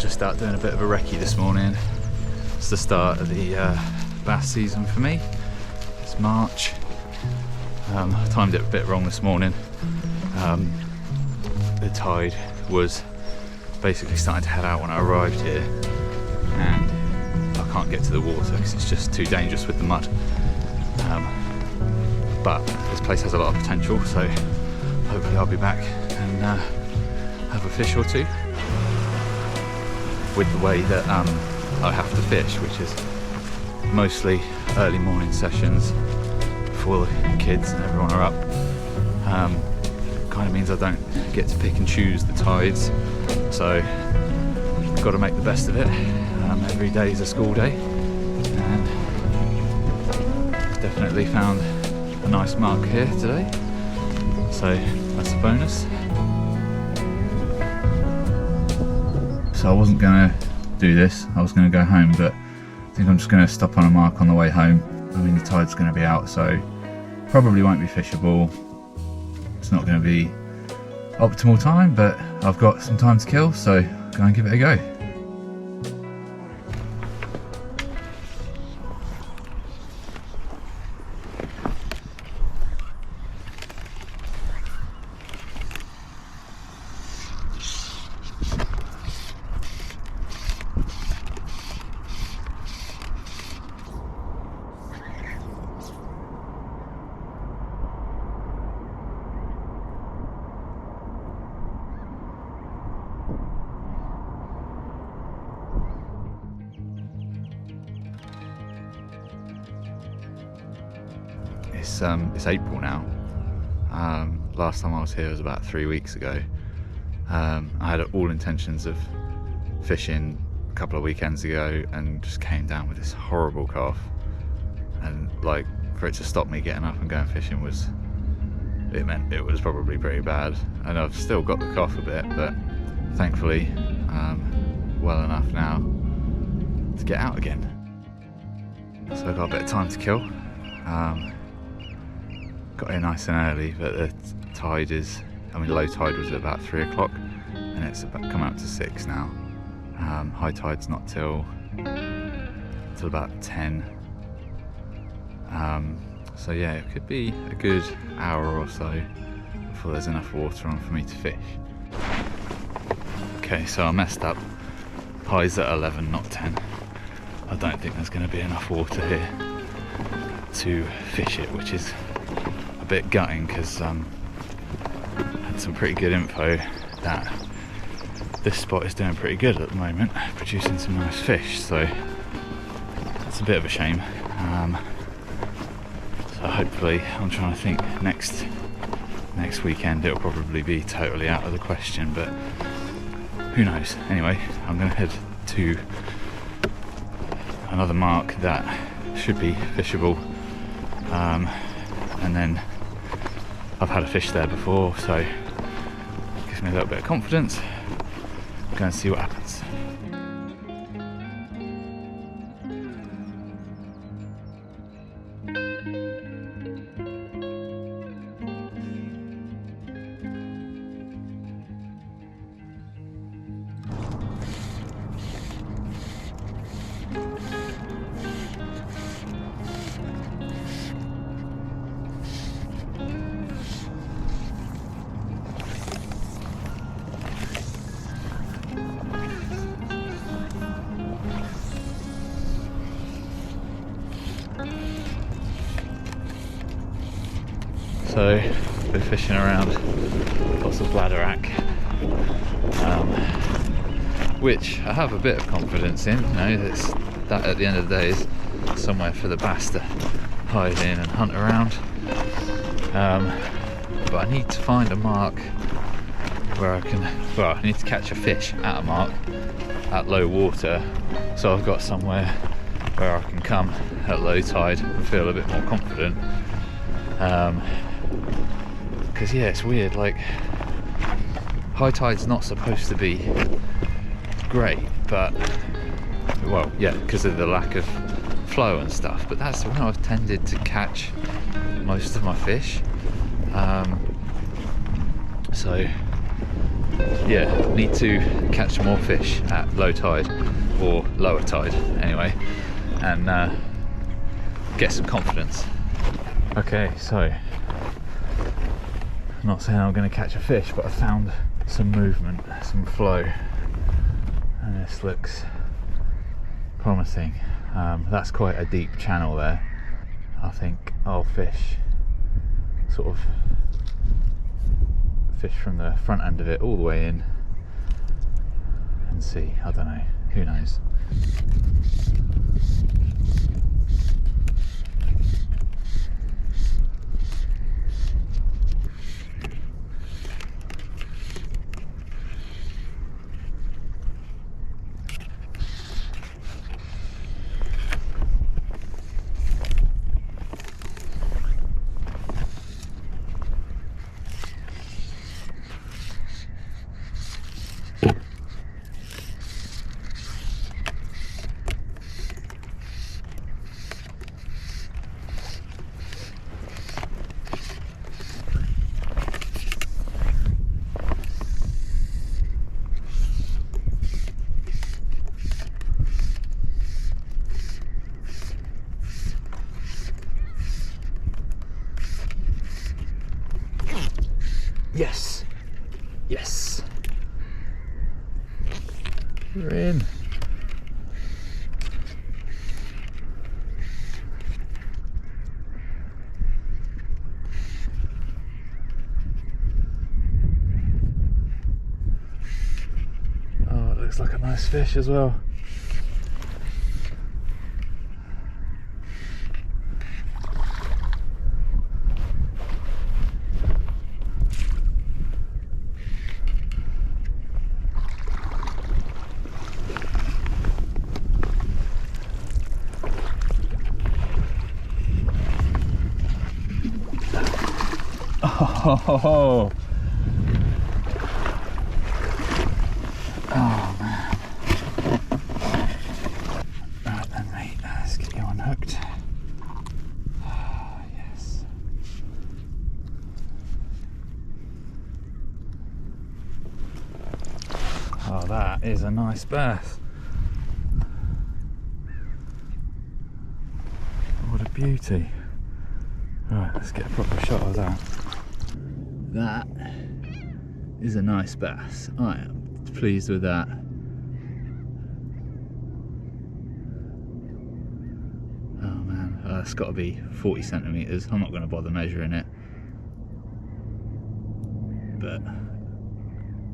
just out doing a bit of a recce this morning. It's the start of the bass season for me. It's March. I timed it a bit wrong this morning. The tide was basically starting to head out when I arrived here, and I can't get to the water because it's just too dangerous with the mud. But this place has a lot of potential, so hopefully I'll be back and have a fish or two. With the way that I have to fish, which is mostly early morning sessions before the kids and everyone are up, kind of means I don't get to pick and choose the tides, so I've got to make the best of it. Every day is a school day, and definitely found a nice mark here today, so that's a bonus. So I wasn't going to do this, I was going to go home, but I think I'm just going to stop on a mark on the way home. I mean, the tide's going to be out, so probably won't be fishable. It's not going to be optimal time, but I've got some time to kill, so go and give it a go. It's April now. Last time I was here was about 3 weeks ago. I had all intentions of fishing a couple of weekends ago and just came down with this horrible cough, and like, for it to stop me getting up and going fishing meant it was probably pretty bad. And I've still got the cough a bit, but thankfully well enough now to get out again. So I've got a bit of time to kill. Got here nice and early, but the tide is, low tide was at about 3 o'clock, and it's about come out to 6 now. High tide's not till about 10. So yeah, it could be a good hour or so before there's enough water on for me to fish. Okay, so I messed up. High's at 11, not 10. I don't think there's going to be enough water here to fish it, which is a bit gutting, because I had some pretty good info that this spot is doing pretty good at the moment, producing some nice fish, so it's a bit of a shame. So hopefully, I'm trying to think, next weekend it'll probably be totally out of the question, but who knows. Anyway, I'm going to head to another mark that should be fishable, and then I've had a fish there before, so it gives me a little bit of confidence. Go and see what happens. So, been fishing around lots of bladderwrack, which I have a bit of confidence in. That at the end of the day is somewhere for the bass to hide in and hunt around. But I need to find a mark where I need to catch a fish at a mark at low water, so I've got somewhere where I can come at low tide and feel a bit more confident. Because yeah, it's weird, like, high tide's not supposed to be great, but, well, yeah, because of the lack of flow and stuff, but that's when I've tended to catch most of my fish. So yeah, need to catch more fish at low tide, or lower tide anyway, and get some confidence. Okay, so I'm not saying I'm going to catch a fish, but I found some movement, some flow, and this looks promising. That's quite a deep channel there. I think I'll fish from the front end of it all the way in and see. I don't know, who knows. Yes, yes, we're in. Oh, it looks like a nice fish as well. Oh, oh man. Right then, mate, let's get you unhooked. Oh, yes. Oh, that is a nice bass. What a beauty. Right, let's get a proper shot of that. That is a nice bass. I am pleased with that. Oh man, it's got to be 40 centimetres. I'm not going to bother measuring it. But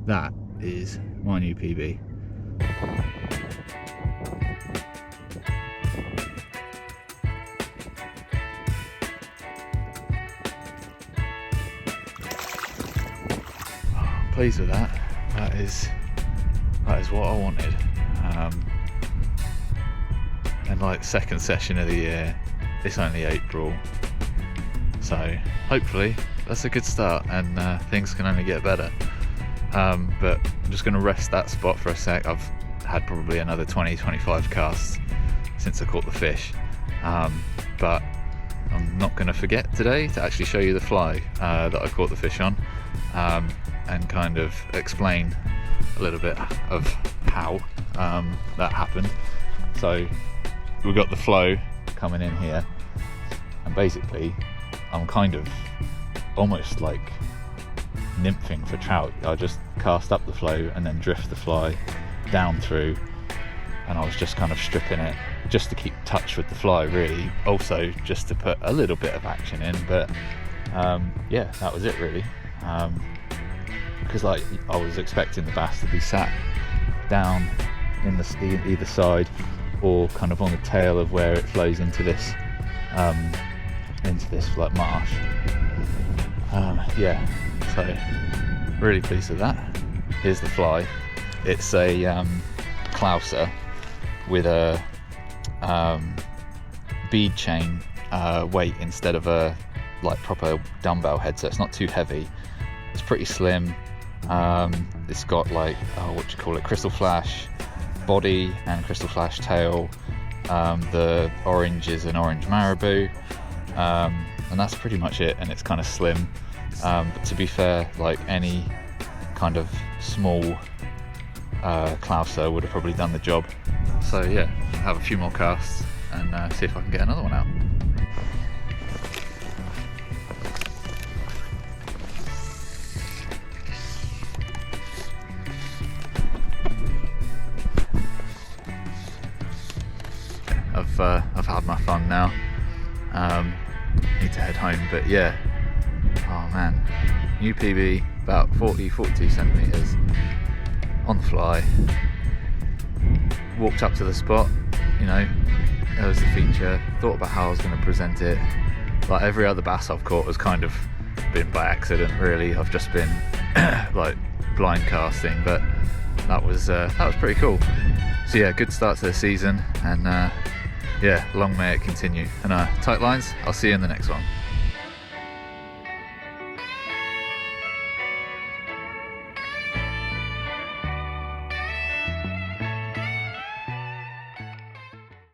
that is my new PB. Pleased with that. That is what I wanted. And like second session of the year, it's only April, so hopefully that's a good start, and things can only get better. But I'm just going to rest that spot for a sec. I've had probably another 20-25 casts since I caught the fish, but I'm not going to forget today to actually show you the fly that I caught the fish on. And kind of explain a little bit of how that happened. So we've got the flow coming in here, and basically I'm kind of almost like nymphing for trout. I just cast up the flow and then drift the fly down through, and I was just kind of stripping it just to keep touch with the fly, really, also just to put a little bit of action in. But yeah, that was it really. Because like I was expecting the bass to be sat down in the either side, or kind of on the tail of where it flows into this like marsh. Yeah, so really pleased with that. Here's the fly. It's a clouser with a bead chain weight instead of a like proper dumbbell head, so it's not too heavy. It's pretty slim. It's got like crystal flash body and crystal flash tail. The orange is an orange marabou, and that's pretty much it. And it's kind of slim, but to be fair, like any kind of small clouser would have probably done the job. So yeah, have a few more casts and see if I can get another one out. I've had my fun now. Need to head home, but yeah. Oh man, new PB, about 42 centimeters on the fly. Walked up to the spot, you know, there was the feature. Thought about how I was going to present it. Like every other bass I've caught has kind of been by accident, really. I've just been like blind casting, but that was pretty cool. So yeah, good start to the season, and yeah, long may it continue. And tight lines, I'll see you in the next one.